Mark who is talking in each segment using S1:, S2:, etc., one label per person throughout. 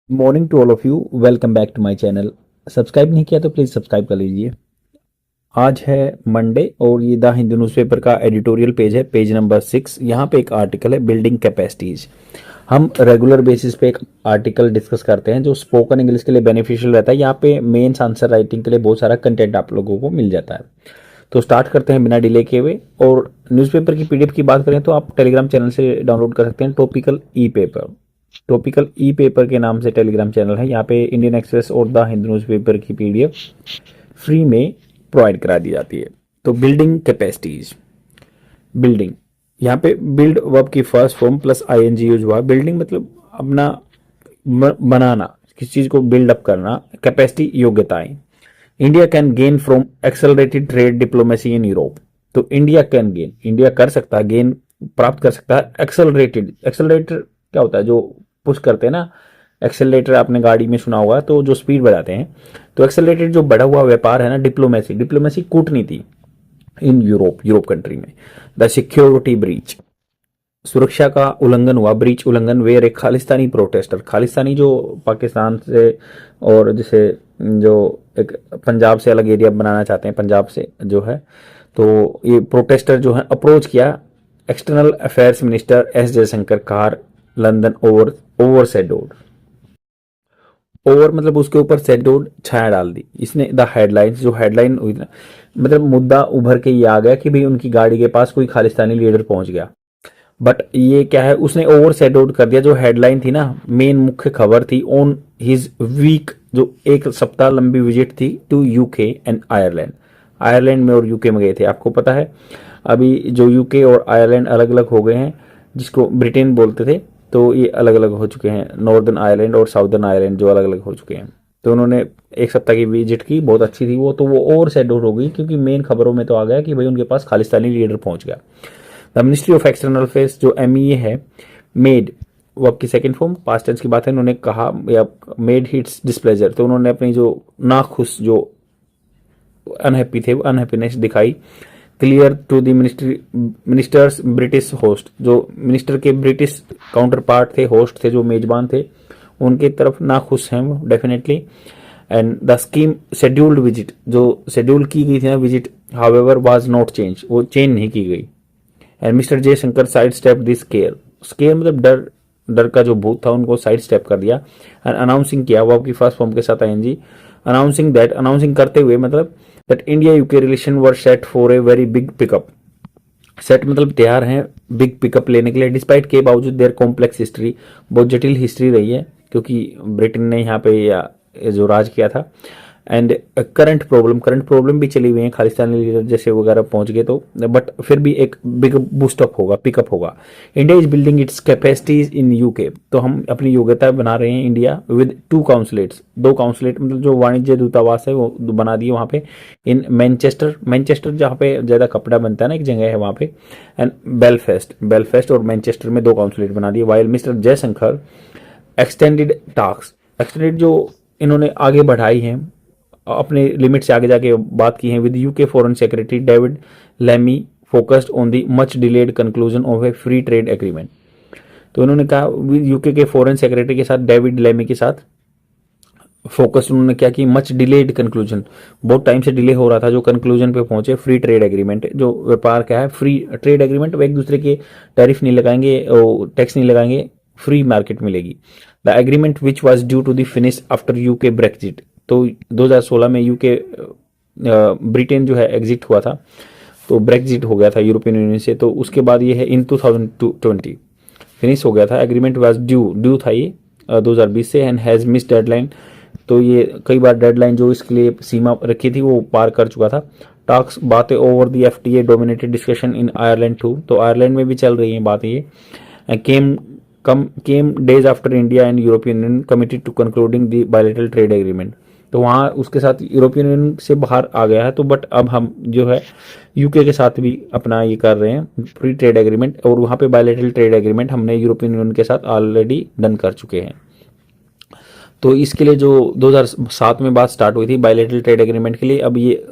S1: Morning to all of you, welcome back to my channel. Subscribe नहीं किया तो please subscribe कर लीजिए। आज है मंडे और ये द हिंदू न्यूज़पेपर का एडिटोरियल पेज है, पेज नंबर 6। यहाँ पे एक आर्टिकल है, बिल्डिंग कैपेसिटीज। हम रेगुलर बेसिस पे एक आर्टिकल डिस्कस करते हैं जो स्पोकन इंग्लिश के लिए बेनिफिशियल रहता है। यहाँ पे मेंस आंसर राइटिंग के लिए बहुत सारा कंटेंट आप लोगों को मिल जाता है। तो स्टार्ट करते हैं बिना डिले किए हुए। और न्यूज़पेपर की पीडीएफ की बात करें तो आप टेलीग्राम चैनल से डाउनलोड कर सकते हैं। टॉपिकल ई पेपर के नाम से टेलीग्राम चैनल है। यहाँ पे इंडियन एक्सप्रेस और द हिंदू न्यूज़पेपर की पीडीएफ फ्री में प्रोवाइड करा दी जाती है। तो बिल्डिंग कैपेसिटीज, बिल्डिंग, यहाँ पे बिल्ड वर्ब की first form plus ING use हुआ। बिल्डिंग मतलब अपना बनाना, किसी चीज को बिल्डअप करना। कैपेसिटी योग्यताएं। India can gain from accelerated trade diplomacy in Europe. तो इंडिया कैन गेन, इंडिया कर सकता है, गेन प्राप्त कर सकता है। एक्सेलरेटर क्या होता है? जो पुश करते हैं ना, एक्सेलरेटर आपने गाड़ी में सुना होगा, तो जो स्पीड बढ़ाते हैं। तो एक्सेलरेटेड जो बढ़ा हुआ व्यापार है ना, डिप्लोमेसी कूटनीति इन यूरोप कंट्री में। द सिक्योरिटी ब्रीच, सुरक्षा का उल्लंघन हुआ, ब्रीच उल्लंघन, वेयर एक खालिस्तानी प्रोटेस्टर, खालिस्तानी जो पाकिस्तान से और जैसे जो एक पंजाब से अलग एरिया बनाना चाहते हैं, पंजाब से जो है, तो ये प्रोटेस्टर जो है अप्रोच किया external affairs minister S Jaishankar car London overshadowed. Over मतलब उसके ऊपर सेडोड, छाया डाल दी इसने। द हेडलाइंस, जो हेडलाइन हुई ना, मतलब मुद्दा उभर के ये आ गया कि भाई उनकी गाड़ी के पास कोई खालिस्तानी लीडर पहुंच गया। बट ये क्या है, उसने ओवर सेडोड कर दिया। जो हेडलाइन थी ना, मेन मुख्य खबर थी ऑन हिज वीक, जो एक सप्ताह लंबी विजिट थी to UK and Ireland. Ireland में और यूके में गए थे। आपको पता है अभी जो यूके और आयरलैंड अलग अलग हो गए हैं, जिसको ब्रिटेन बोलते थे, तो ये अलग अलग हो चुके हैं। नॉर्दर्न आयरलैंड और साउदर्न आयरलैंड जो अलग अलग हो चुके हैं। तो उन्होंने एक सप्ताह की विजिट की, बहुत अच्छी थी वो। तो वो ओवर सेडोड हो गई क्योंकि मेन खबरों में तो आ गया कि भाई उनके पास खालिस्तानी लीडर पहुंच गया। The ministry of external affairs, जो एमईए है, मेड वो आपकी सेकंड फॉर्म पास्ट टेंस की बात है। उन्होंने कहा या मेड हिट्स डिस्प्लेजर, तो उन्होंने अपनी जो नाखुश, जो अनहैप्पी थे, वो अनहैप्पीनेस दिखाई। Clear to the ministers British host, जो मिनिस्टर के ब्रिटिश काउंटर पार्ट थे, होस्ट थे, जो मेजबान थे, उनके तरफ नाखुश हैं वो definitely. And the scheme scheduled visit, जो शेड्यूल की गई थी ना visit, however was not change, वो चेंज नहीं की गई। And mister Jaishankar side step this scare, scare मतलब डर, डर का जो भूत था उनको साइड स्टेप कर दिया। एंड अनाउंसिंग किया, वो आपकी फर्स्ट फॉर्म के साथ आईएनजी। अनाउंसिंग दैट, अनाउंसिंग करते हुए मतलब that India UK relation were set for a very big pickup. Set मतलब तैयार हैं बिग पिकअप लेने के लिए, डिस्पाइट के बावजूद देयर कॉम्प्लेक्स हिस्ट्री, बहुत जटिल हिस्ट्री रही है क्योंकि ब्रिटेन ने यहाँ पे या जो राज किया था। एंड करंट प्रॉब्लम भी चली हुई है, खालिस्तानी लीडर जैसे वगैरह पहुंच गए तो, बट फिर भी एक बिग बूस्टअप होगा, पिकअप होगा। India is building it's capacities in UK, तो हम अपनी योग्यता बना रहे हैं इंडिया विद 2 काउंसलेट्स, 2 काउंसलेट मतलब जो वाणिज्य दूतावास है वो बना दिए वहां पे। इन मैनचेस्टर जहाँ पे ज्यादा कपड़ा बनता है ना, एक जगह है वहां पे। एंड बेलफेस्ट और मैनचेस्टर में 2 काउंसलेट बना दिए। While mister Jaishankar extended task, extended जो इन्होंने आगे बढ़ाई है, अपने लिमिट से आगे जाके बात की है। With UK foreign secretary David Lammy focused on the much delayed conclusion of A free trade agreement. तो उन्होंने कहा यूके के फॉरेन सेक्रेटरी के साथ, डेविड लैमी के साथ फोकस उन्होंने क्या की, मच डिलेड कंक्लूजन, बहुत टाइम से डिले हो रहा था, जो कंक्लूजन पे पहुंचे। फ्री ट्रेड एग्रीमेंट, जो व्यापार क्या है, फ्री ट्रेड एग्रीमेंट, एक दूसरे के टैरिफ नहीं लगाएंगे, टैक्स नहीं लगाएंगे, फ्री मार्केट मिलेगी। The agreement which was due to the finish after UK Brexit, तो 2016 में यूके ब्रिटेन जो है एग्जिट हुआ था, तो ब्रेक्जिट हो गया था यूरोपियन यूनियन से। तो उसके बाद ये है इन 2020 फिनिश हो गया था। एग्रीमेंट वाज ड्यू था ये 2020 से, एंड हैज मिस डेडलाइन, तो ये कई बार डेडलाइन जो इसके लिए सीमा रखी थी वो पार कर चुका था। टॉक्स, बातें over the FTA dominated discussion in Ireland too, तो आयरलैंड में भी चल रही है बातें ये। Came days after India and European Union committed to concluding the bilateral trade agreement, तो वहाँ उसके साथ यूरोपियन यूनियन से बाहर आ गया है। तो बट अब हम जो है यूके के साथ भी अपना ये कर रहे हैं फ्री ट्रेड एग्रीमेंट, और वहाँ पे बायलैटरल ट्रेड एग्रीमेंट हमने यूरोपियन यूनियन के साथ ऑलरेडी डन कर चुके हैं। तो इसके लिए जो 2007 में बात स्टार्ट हुई थी बायलैटरल ट्रेड एग्रीमेंट के लिए, अब ये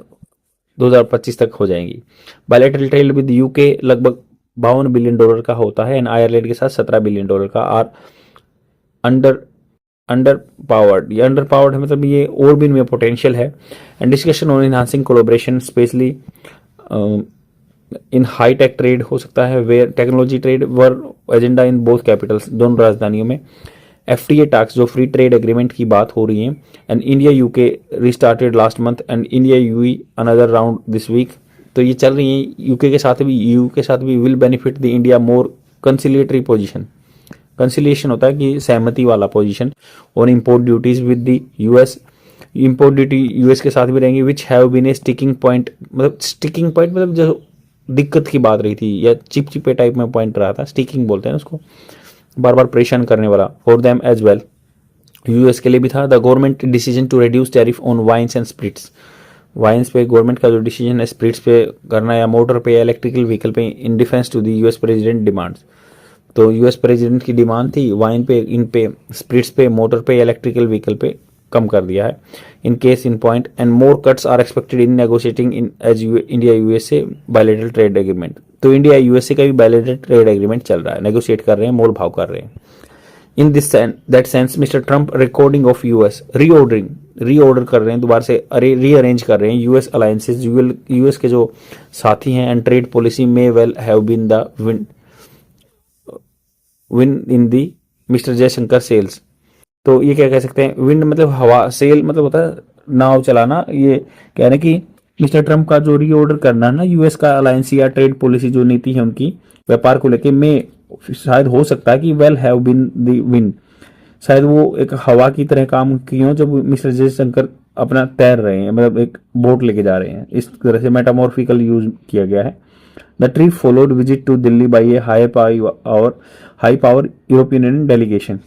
S1: 2025 तक हो जाएंगी। बायलैटरल ट्रेड विद यूके लगभग $52 बिलियन का होता है, एंड आयरलैंड के साथ $17 बिलियन का आर अंडर अंडर पावर्ड, ये अंडर पावर्ड है मतलब ये और भी इनमें पोटेंशियल है। And discussion on enhancing collaboration especially in high tech trade हो सकता है, where technology trade were agenda in both capitals, दोनों राजधानियों में। एफटीए टैक्स जो फ्री ट्रेड एग्रीमेंट की बात हो रही है। And India UK restarted last month and India UAE another round this week. तो ये चल रही है यूके के साथ भी, यूयू के साथ भी। Will benefit the India more conciliatory position, conciliation होता है कि सहमति वाला पोजीशन। और import duties with the US, import duty US के साथ भी रहेंगी। Which have been a sticking point, मतलब स्टिकिंग पॉइंट मतलब जो दिक्कत की बात रही थी या चिपचिपे टाइप में पॉइंट रहा था, स्टिकिंग बोलते हैं उसको, बार बार परेशान करने वाला। For them as well, US के लिए भी था। The government decision to reduce tariff on wines and spirits, wines पे गवर्नमेंट का जो डिसीजन है स्पिरिट्स पे करना या मोटर पे या इलेक्ट्रिकल व्हीकल पे, in defence to the US president demands. तो यूएस प्रेसिडेंट की डिमांड थी वाइन पे, इन पे, स्पिरिट्स पे, मोटर पे या इलेक्ट्रिकल व्हीकल पे कम कर दिया है। In case in point and more cuts are expected in negotiating in as India USA bilateral trade agreement. तो इंडिया यूएसए का भी बायलैटरल ट्रेड एग्रीमेंट चल रहा है, नेगोशिएट कर रहे हैं, मोल भाव कर रहे हैं। In this that sense mister Trump recording of US reordering, reorder कर रहे हैं दोबारा से, रीअरेंज कर रहे हैं यूएस अलायंसेज, यूएस के जो साथी हैं। And trade policy may well have been the wind in the mister Jaishankar sails. तो ये क्या कह सकते हैं, विंड मतलब हवा, सेल मतलब होता है नाव चलाना। ये कह रहे हैं कि मिस्टर ट्रंप का जो रीऑर्डर करना है ना यूएस का अलायंस या ट्रेड पॉलिसी जो नीति है उनकी व्यापार को लेके, में शायद हो सकता है कि well have been the wind, शायद वो एक हवा की तरह काम की हो जब मिस्टर जयशंकर अपना तैर रहे हैं, मतलब एक बोट लेके जा रहे हैं। इस तरह से मेटामॉर्फिकल यूज किया गया है। The trip followed visit to Delhi by a high power European delegation.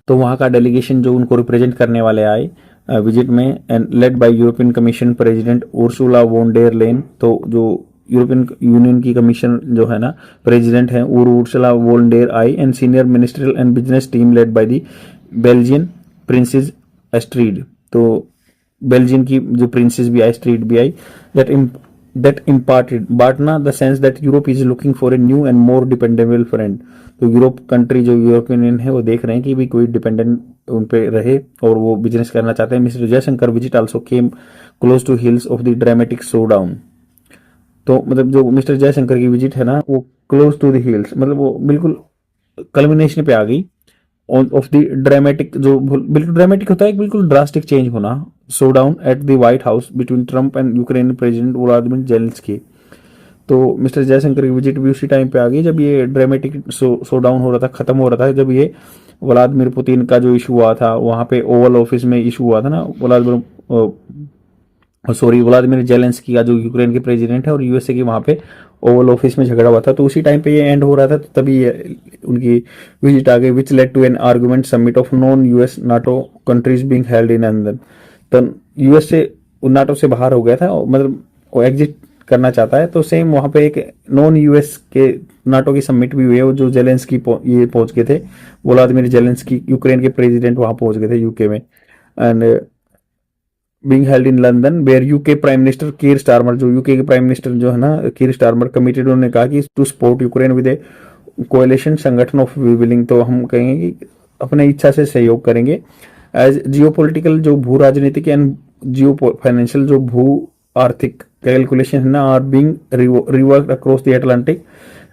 S1: तो वहाँ का डेलीगेशन जो उनको रिप्रेजेंट करने वाले आए विजिट में, and led by European commission president Ursula von der लेन। तो जो यूरोपियन यूनियन की कमीशन जो है ना प्रेसिडेंट है उर्सुला वोन डेर आई, and senior ministerial and business team led by the Belgian princess Astrid. तो बेल्जियन की जो प्रिंसेस भी आई, एस्ट्रीड भी आई। that imparted बांटना the sense that Europe is looking for a new and more dependable friend. तो यूरोप कंट्री जो यूरोपियन यूनियन है वो देख रहे हैं कि भी कोई डिपेंडेंट उन पे रहे और वो बिजनेस करना चाहते हैं। Mister Jaishankar visit also came close to heels of the dramatic showdown. तो मतलब जो मिस्टर जयशंकर की विजिट है ना वो क्लोज टू द हिल्स, मतलब वो बिल्कुल कल्मिनेशन पे आ गई ऑफ द ड्रामेटिक, जो बिल्कुल ड्रामेटिक होता है, बिल्कुल ड्रास्टिक चेंज होना, show down at the white house between Trump and Ukraine president Vladimir Zelensky. तो मिस्टर जयशंकर की विजिट भी उसी टाइम पे आ गई जब ये ड्रामेटिक शो डाउन हो रहा था, खत्म हो रहा था, जब ये व्लादिमीर पुतिन का जो इशू हुआ था वहां पे ओवल ऑफिस में इशू हुआ था ना, व्लादिमीर जेलेंस्की का जो यूक्रेन के प्रेसिडेंट है और यूएसए की वहां पे ओवल ऑफिस में झगड़ा हुआ था। तो उसी टाइम पे ये एंड हो रहा था, तो तभी उनकी विजिट आ गई, which led to an argument summit of non US NATO countries being held in London. तो यूएस से नाटो से बाहर हो गया था, मतलब वो एग्जिट करना चाहता है। तो सेम वहां पे एक नॉन यूएस के नाटो की समिट भी हुई है, जो जेलेंस्की ये पहुंच गए थे, व्लादिमीर जेलेंस्की यूक्रेन के प्रेसिडेंट वहां पहुंच गए थे यूके में। And being held in London where UK prime minister Keir Starmer, जो यूके के प्राइम मिनिस्टर जो है ना कीर स्टारमर कमिटेड, उन्होंने कहा कि to support Ukraine with a coalition संगठन ऑफ विलिंग। तो हम कहेंगे कि अपने इच्छा से सहयोग करेंगे। एज जियोपॉलिटिकल जो भू राजनीतिक एंड जियो फाइनेंशियल जो भू आर्थिक कैलकुलेशन है ना are being rework across the Atlantic.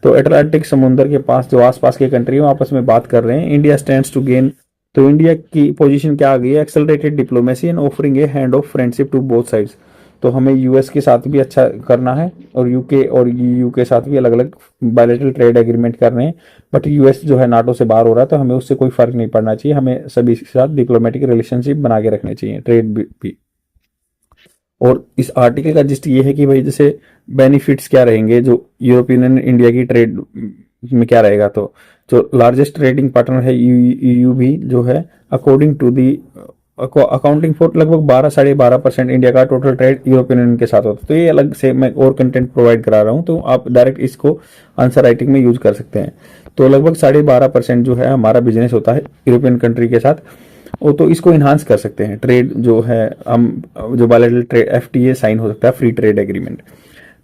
S1: तो एटलांटिक समुद्र के पास जो आसपास के कंट्री आपस में बात कर रहे हैं। इंडिया स्टैंड्स टू गेन, तो इंडिया की पोजीशन क्या आ गई है, accelerated diplomacy and offering a hand of friendship to both sides. तो हमें यूएस के साथ भी अच्छा करना है और यूके और ईयू के साथ भी अलग अलग बायलैटरल ट्रेड एग्रीमेंट कर रहे हैं। बट यूएस जो है नाटो से बाहर हो रहा है, तो हमें उससे कोई फर्क नहीं पड़ना चाहिए, हमें सभी के साथ डिप्लोमेटिक रिलेशनशिप बना के रखने चाहिए, ट्रेड भी। और इस आर्टिकल का जिस्ट ये है कि भाई जैसे बेनिफिट्स क्या रहेंगे जो यूरोपियन यूनियन इंडिया की ट्रेड में क्या रहेगा। तो जो लार्जेस्ट ट्रेडिंग पार्टनर है ईयू भी जो है, according to the accounting for लगभग 12-12.5% इंडिया का टोटल ट्रेड यूरोपियन यूनियन के साथ होता है। तो ये अलग से मैं और कंटेंट प्रोवाइड करा रहा हूँ, तो आप डायरेक्ट इसको आंसर राइटिंग में यूज कर सकते हैं। तो लगभग 12.5% जो है हमारा बिजनेस होता है यूरोपियन कंट्री के साथ, वो तो इसको इन्हांस कर सकते हैं। ट्रेड जो है हम जो बायलैटरल ट्रेड एफटीए साइन हो सकता है, फ्री ट्रेड एग्रीमेंट।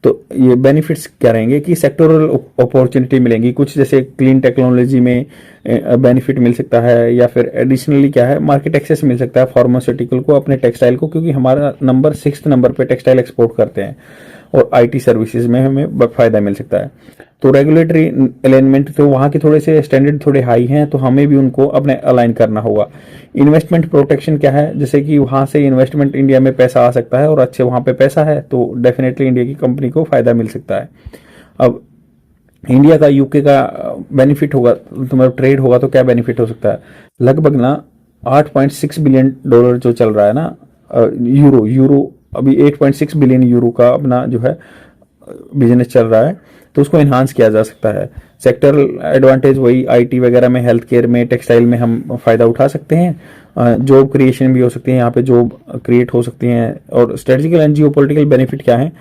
S1: तो ये बेनिफिट्स क्या रहेंगे कि सेक्टोरल अपॉर्चुनिटी मिलेंगी, कुछ जैसे क्लीन टेक्नोलॉजी में बेनिफिट मिल सकता है, या फिर एडिशनली क्या है मार्केट एक्सेस मिल सकता है फार्मास्यूटिकल को, अपने टेक्सटाइल को, क्योंकि हमारा नंबर 6th नंबर पे टेक्सटाइल एक्सपोर्ट करते हैं, और आईटी सर्विसेज में हमें फायदा मिल सकता है। तो रेगुलेटरी अलाइनमेंट तो वहाँ के थोड़े से स्टैंडर्ड थोड़े हाई हैं, तो हमें भी उनको अपने अलाइन करना होगा। इन्वेस्टमेंट प्रोटेक्शन क्या है, जैसे कि वहाँ से इन्वेस्टमेंट इंडिया में पैसा आ सकता है, और अच्छे वहाँ पे पैसा है तो डेफिनेटली इंडिया की कंपनी को फायदा मिल सकता है। अब इंडिया का यूके का बेनिफिट होगा, तो मतलब ट्रेड होगा तो क्या बेनिफिट हो सकता है, लगभग ना $8.6 बिलियन जो चल रहा है ना, यूरो अभी 8.6 बिलियन यूरो का अपना जो है बिजनेस चल रहा है, तो उसको इन्हांस किया जा सकता है। सेक्टरल एडवांटेज वही आईटी वगैरह में, हेल्थ केयर में, टेक्सटाइल में हम फायदा उठा सकते हैं, जॉब क्रिएशन भी हो सकती है, यहाँ पे जॉब क्रिएट हो सकती हैं। और स्ट्रेटेजिकल एंड जियोपॉलिटिकल बेनिफिट क्या है,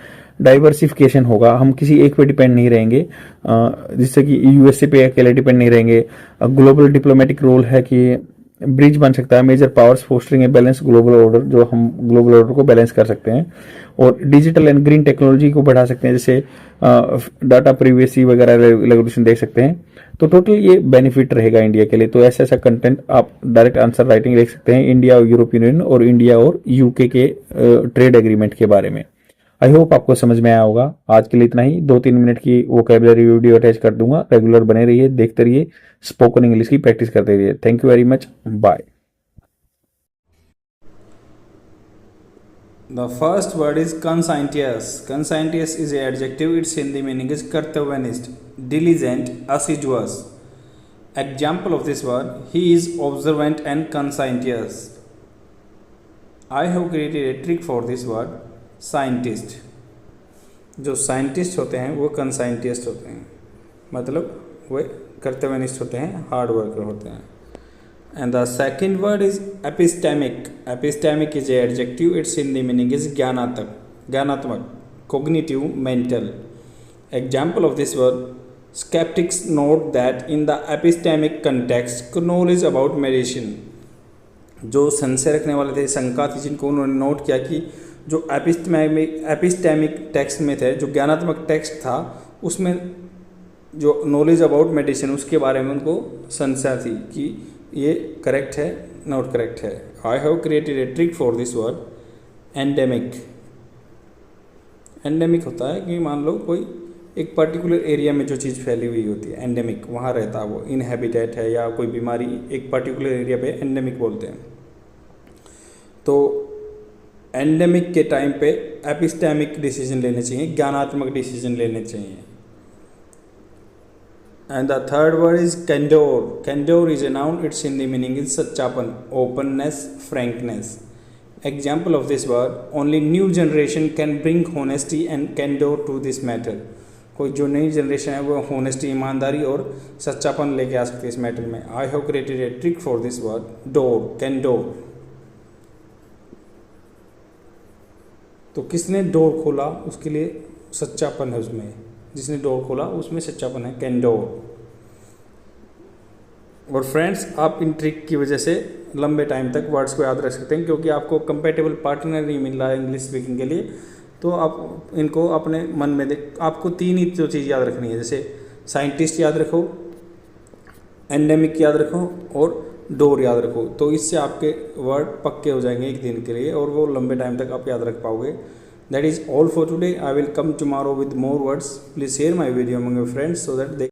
S1: डाइवर्सिफिकेशन होगा, हम किसी एक पे डिपेंड नहीं रहेंगे, जिससे कि यूएसए पे अकेले डिपेंड नहीं रहेंगे। ग्लोबल डिप्लोमेटिक रोल है कि ब्रिज बन सकता है, major powers fostering a balance global order, जो हम ग्लोबल ऑर्डर को बैलेंस कर सकते हैं। और डिजिटल एंड ग्रीन टेक्नोलॉजी को बढ़ा सकते हैं, जैसे डाटा प्रिवेसी वगैरह रेगुलेशन देख सकते हैं। तो टोटल ये बेनिफिट रहेगा इंडिया के लिए। तो ऐसा ऐसा कंटेंट आप डायरेक्ट आंसर राइटिंग देख सकते हैं इंडिया और यूरोपियन यूनियन, और इंडिया और यूके के ट्रेड एग्रीमेंट के बारे में। आई होप आपको समझ में आया होगा। आज के लिए इतना ही, 2-3 मिनट की वोकैबुलरी वीडियो अटैच कर दूंगा। रेगुलर बने रहिए, देखते रहिए, स्पोकन इंग्लिश की प्रैक्टिस करते रहिए। Thank you very much, bye.
S2: The first word is conscientious. Conscientious is an adjective. Its Hindi meaning is कर्तव्यनिष्ठ, diligent, assiduous. Example of this word: he is observant and conscientious. I have created a trick for this word: scientist. जो scientist होते हैं वो कंसाइंटिस्ट होते हैं, मतलब वे कर्तव्यनिष्ठ होते हैं, hard worker होते हैं। And the second word is epistemic. Epistemic is adjective. Its Hindi meaning is ज्ञानात्मक, cognitive, mental. Example of this word: skeptics note that in the epistemic context knowledge about medicine। जो संशय रखने वाले थे, शंका थी, जिनको उन्होंने नोट किया कि जो एपिस्टेमिक टेक्स्ट में थे, जो ज्ञानात्मक टेक्स्ट था, उसमें जो नॉलेज अबाउट मेडिसिन उसके बारे में उनको संशय थी कि ये करेक्ट है, नॉट करेक्ट है। I have created a trick for this word: endemic. Endemic होता है कि मान लो कोई एक पर्टिकुलर एरिया में जो चीज़ फैली हुई होती है, एंडेमिक वहाँ रहता है, वो इनहेबिटेट है, या कोई बीमारी एक पर्टिकुलर एरिया पे एंडेमिक बोलते हैं। तो एंडेमिक के टाइम पे एपिस्टेमिक डिसीजन लेने चाहिए, ज्ञानात्मक डिसीजन लेने चाहिए। And the third word is candour. Candour is a noun. Its Hindi meaning is सच्चापन, openness, frankness. Example of this word: only new generation can bring honesty and candour to this matter. कोई जो नई generation है वो honesty, ईमानदारी और सच्चापन लेके आ सकती है इस मैटर में। I have created a trick for this word: door, candour. तो किसने डोर खोला, उसके लिए सच्चापन है उसमें, जिसने डोर खोला उसमें सच्चापन है, कैंडोर। और फ्रेंड्स, आप इन ट्रिक की वजह से लंबे टाइम तक वर्ड्स को याद रख सकते हैं, क्योंकि आपको कंपेटेबल पार्टनर नहीं मिल रहा है इंग्लिश स्पीकिंग के लिए। तो आप इनको अपने मन में आपको 3 ही जो चीज़ याद रखनी है, जैसे साइंटिस्ट याद रखो, एंडेमिक याद रखो और डोर याद रखो। तो इससे आपके वर्ड पक्के हो जाएंगे एक दिन के लिए, और वो लंबे टाइम तक आप याद रख पाओगे। That is all for today. I will come tomorrow with more words. Please share my video among your friends so that they